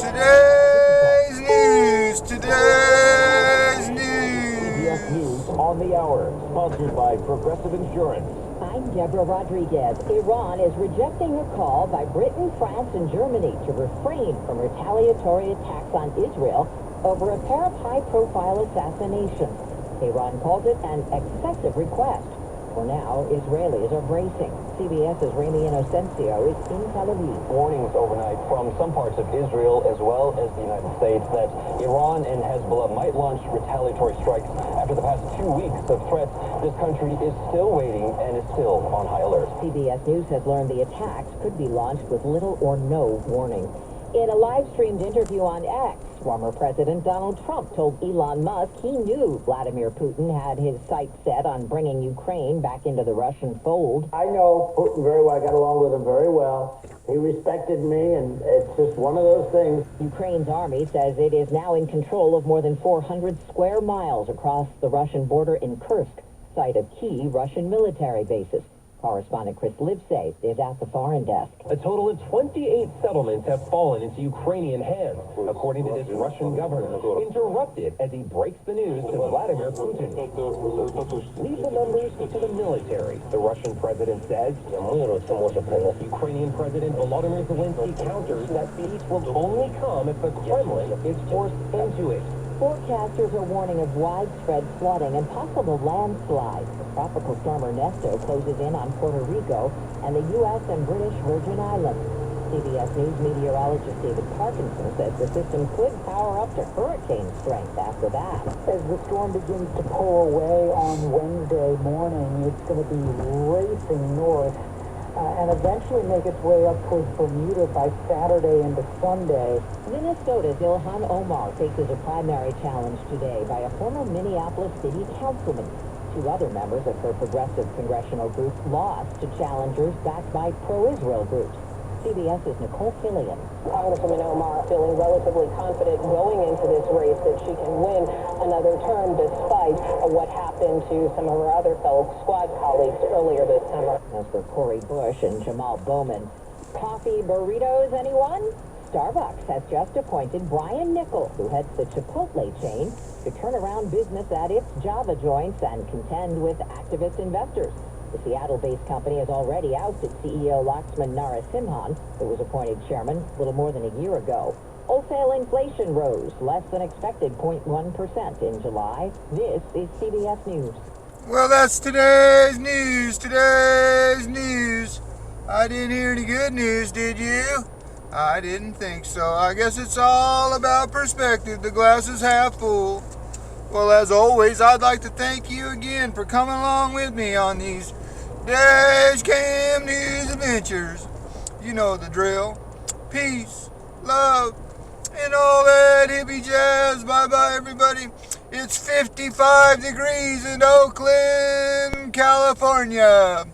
Today's CBS news. News on the Hour, sponsored by Progressive Insurance. I'm Deborah Rodriguez. Iran is rejecting a call by Britain, France, and Germany to refrain from retaliatory attacks on Israel over a pair of high-profile assassinations. Iran called it an excessive request. For now, Israelis are bracing. CBS's Rami Inocencio is in Tel Aviv. Warnings overnight from some parts of Israel as well as the United States that Iran and Hezbollah might launch retaliatory strikes. After the past 2 weeks of threats, this country is still waiting and is still on high alert. CBS News has learned the attacks could be launched with little or no warning. In a live-streamed interview on X, former President Donald Trump told Elon Musk he knew Vladimir Putin had his sights set on bringing Ukraine back into the Russian fold. I know Putin very well. I got along with him very well. He respected me, and it's just one of those things. Ukraine's army says it is now in control of more than 400 square miles across the Russian border in Kursk, site of key Russian military bases. Correspondent Chris Livesay is at the foreign desk. A total of 28 settlements have fallen into Ukrainian hands, according to this Russian governor, interrupted as he breaks the news to Vladimir Putin. Leave the numbers to the military, the Russian president says. Ukrainian President Volodymyr Zelensky counters that peace will only come if the Kremlin is forced into it. Forecasters are warning of widespread flooding and possible landslides. The tropical storm Ernesto closes in on Puerto Rico and the U.S. and British Virgin Islands. CBS News meteorologist David Parkinson says the system could power up to hurricane strength after that. As the storm begins to pull away on Wednesday morning, it's going to be racing north and eventually make its way up towards Bermuda by Saturday into Sunday. Minnesota's Ilhan Omar faces a primary challenge today by a former Minneapolis city councilman. Two other members of her progressive congressional group lost to challengers backed by pro-Israel groups. CBS's Nicole Killian. Congresswoman Omar feeling relatively confident going into this race that she can win another term despite what happened to some of her other fellow squad colleagues earlier this summer. As for Cori Bush and Jamal Bowman, coffee burritos, anyone? Starbucks has just appointed Brian Nichols, who heads the Chipotle chain, to turn around business at its Java joints and contend with activist investors. The Seattle-based company has already ousted CEO Laxman Narasimhan, who was appointed chairman a little more than a year ago. Wholesale inflation rose less than expected, 0.1% in July. This is CBS News. Well, that's today's news. I didn't hear any good news, did you? I didn't think so. I guess it's all about perspective. The glass is half full. Well, as always, I'd like to thank you again for coming along with me on these Dash Cam News adventures. You know the drill. Peace, love, and all that hippie jazz. Bye-bye, everybody. It's 55 degrees in Oakland, California.